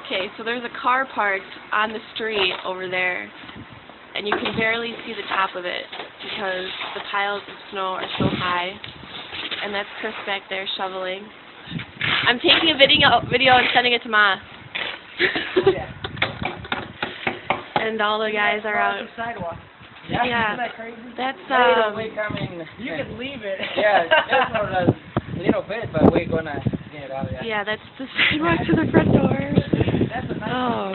Okay, so there's a car parked on the street over there, and you can barely see the top of it because the piles of snow are so high. And that's Chris back there shoveling. I'm taking a video and sending it to Ma. And all the guys are out. Yeah, isn't that crazy? that's we coming. You can leave it. Yeah, that's not a little bit, but we're gonna get it out of there. yeah, that's the sidewalk to the front door. That's a nice Oh.